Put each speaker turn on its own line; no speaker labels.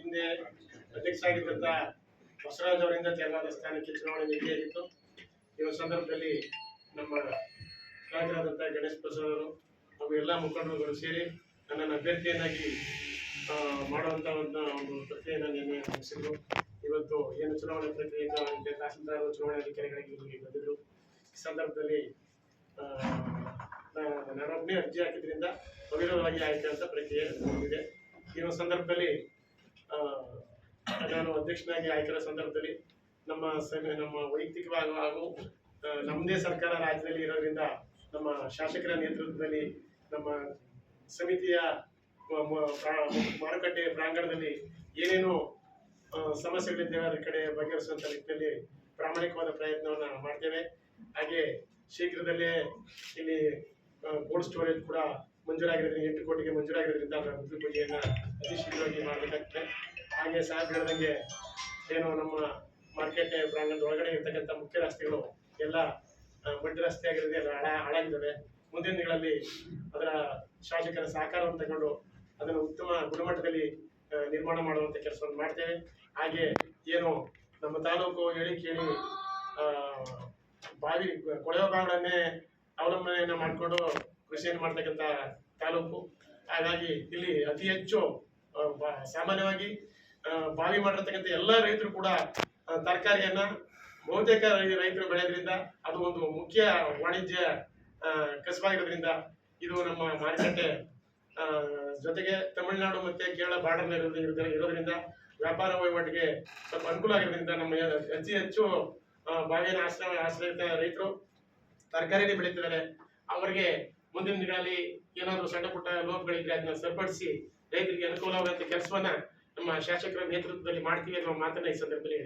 ಹಿಂದೆ ಅಧ್ಯಕ್ಷ ಆಗಿದ್ದಂತ ಬಸವರಾಜ್ ಅವರಿಂದ ತೆರವಾದ ಸ್ಥಾನಕ್ಕೆ ಚುನಾವಣೆ ನೀತಿಯಾಗಿತ್ತು. ಈ ಸಂದರ್ಭದಲ್ಲಿ ನಮ್ಮ ನಾಯಕರಾದಂತಹ ಗಣೇಶ್ ಪ್ರಸಾದ್ ಅವರು ಹಾಗೂ ಎಲ್ಲ ಮುಖಂಡರುಗಳು ಸೇರಿ ನನ್ನನ್ನು ಅಭ್ಯರ್ಥಿಯನ್ನಾಗಿ ಮಾಡುವಂತ ಒಂದು ಪ್ರಕ್ರಿಯೆಯನ್ನು ನಿನ್ನೆ ಮುಗಿಸಿದ್ರು. ಇವತ್ತು ಏನು ಚುನಾವಣೆ ಪ್ರಕ್ರಿಯೆಯಿಂದ ತಹಸೀಲ್ದಾರ್ ಚುನಾವಣಾ ಅಧಿಕಾರಿಗಳಿಗೆ ಇಲ್ಲಿಗೆ ಬಂದಿದ್ರು. ಈ ಸಂದರ್ಭದಲ್ಲಿ ನಾನೊಬ್ಬನೇ ಅರ್ಜಿ ಹಾಕಿದ್ರಿಂದ ಅವಿರೋಧವಾಗಿ ಆಯ್ಕೆ ಅಂತ ಪ್ರಕ್ರಿಯೆ ಇದೆ. ಈ ಒಂದು ಸಂದರ್ಭದಲ್ಲಿ ನಾನು ಅಧ್ಯಕ್ಷನಾಗಿ ಆಯ್ಕೆಯ ಸಂದರ್ಭದಲ್ಲಿ ನಮ್ಮ ವೈಯಕ್ತಿಕವಾಗಿ ಹಾಗೂ ನಮ್ಮದೇ ಸರ್ಕಾರ ರಾಜ್ಯದಲ್ಲಿ ಇರೋದ್ರಿಂದ ನಮ್ಮ ಶಾಸಕರ ನೇತೃತ್ವದಲ್ಲಿ ನಮ್ಮ ಸಮಿತಿಯ ಮಾರುಕಟ್ಟೆ ಪ್ರಾಂಗಣದಲ್ಲಿ ಏನೇನು ಸಮಸ್ಯೆಗಳಿದ್ದೇವೆ ಅದರ ಕಡೆ ಬಗೆಹರಿಸುವಂತ ನಿಟ್ಟಿನಲ್ಲಿ ಪ್ರಾಮಾಣಿಕವಾದ ಪ್ರಯತ್ನವನ್ನು ಮಾಡ್ತೇವೆ. ಹಾಗೆ ಶೀಘ್ರದಲ್ಲೇ ಇಲ್ಲಿ ಕೋಲ್ಡ್ ಸ್ಟೋರೇಜ್ ಕೂಡ ಮಂಜೂರಾಗಿರೋದ್ರಿಂದ 8 ಕೋಟಿಗೆ ಮಂಜೂರಾಗಿರೋದ್ರಿಂದ ಅದರ ಬಗೆಯನ್ನು ಅತಿ ಶೀಘ್ರವಾಗಿ ಮಾಡಬೇಕಾಗ್ತದೆ. ಹಾಗೆ ಸಾಹೇಬ್ ಹೇಳಿದಂಗೆ ಏನು ನಮ್ಮ ಮಾರ್ಕೆಟ್ ಪ್ರಾಂಗಣದ ಒಳಗಡೆ ಇರ್ತಕ್ಕಂಥ ಮುಖ್ಯ ರಸ್ತೆಗಳು ಎಲ್ಲ ಮಡ್ಡಿ ರಸ್ತೆ ಆಗಿರೋದು ಎಲ್ಲ ಹಾಳಾಗಿದ್ದಾವೆ. ಮುಂದಿನ ದಿನಗಳಲ್ಲಿ ಅದರ ಶಾಸಕರ ಸಹಕಾರವನ್ನು ತಗೊಂಡು ಅದನ್ನು ಉತ್ತಮ ಗುಣಮಟ್ಟದಲ್ಲಿ ನಿರ್ಮಾಣ ಮಾಡುವಂಥ ಕೆಲಸವನ್ನು ಮಾಡ್ತೇವೆ. ಹಾಗೆ ಏನು ನಮ್ಮ ತಾಲೂಕು ಹೇಳಿ ಕೇಳಿ ಬಾವಿ ಕೊಳೆವ ಬಾವಿಗಳನ್ನೇ ಅವಲಂಬನೆಯನ್ನು ಮಾಡಿಕೊಂಡು ಕೃಷಿಯನ್ನು ಮಾಡ್ತಕ್ಕಂಥ ತಾಲೂಕು. ಹಾಗಾಗಿ ಇಲ್ಲಿ ಅತಿ ಹೆಚ್ಚು ಸಾಮಾನ್ಯವಾಗಿ ಬಾವಿ ಮಾಡಿರ್ತಕ್ಕಂಥ ಎಲ್ಲ ರೈತರು ಕೂಡ ತರಕಾರಿಯನ್ನ ಬಹುತೇಕ ರೈತರು ಬೆಳೆಯೋದ್ರಿಂದ ಅದು ಒಂದು ಮುಖ್ಯ ವಾಣಿಜ್ಯ ಕಸಬಾಗಿರೋದ್ರಿಂದ ಇದು ನಮ್ಮ ಮಾರುಕಟ್ಟೆ ಜೊತೆಗೆ ತಮಿಳುನಾಡು ಮತ್ತೆ ಕೇರಳ ಬಾರ್ಡರ್ ಇರೋದ್ರಿಂದ ವ್ಯಾಪಾರ ವಹಿವಾಟಿಗೆ ಸ್ವಲ್ಪ ಅನುಕೂಲ ಆಗಿರೋದ್ರಿಂದ ನಮ್ಮ ಅತಿ ಹೆಚ್ಚು ಬಾವಿಯನ್ನು ಆಶ್ರಯಿತ ರೈತರು ತರಕಾರಿನೇ ಬೆಳೀತಿದ್ದಾರೆ. ಅವರಿಗೆ ಮುಂದಿನ ದಿನಗಳಲ್ಲಿ ಏನಾದರೂ ಸಣ್ಣ ಪುಟ್ಟ ಲೋಪಗಳಿದ್ರೆ ಅದನ್ನ ಸರಿಪಡಿಸಿ ರೈತರಿಗೆ ಅನುಕೂಲವಾಗುವಂತ ಕೆಲಸವನ್ನ ನಮ್ಮ ಶಾಸಕರ ನೇತೃತ್ವದಲ್ಲಿ ಮಾಡ್ತೀವಿ ಅನ್ನೋ ಮಾತನ್ನ ಈ ಸಂದರ್ಭದಲ್ಲಿ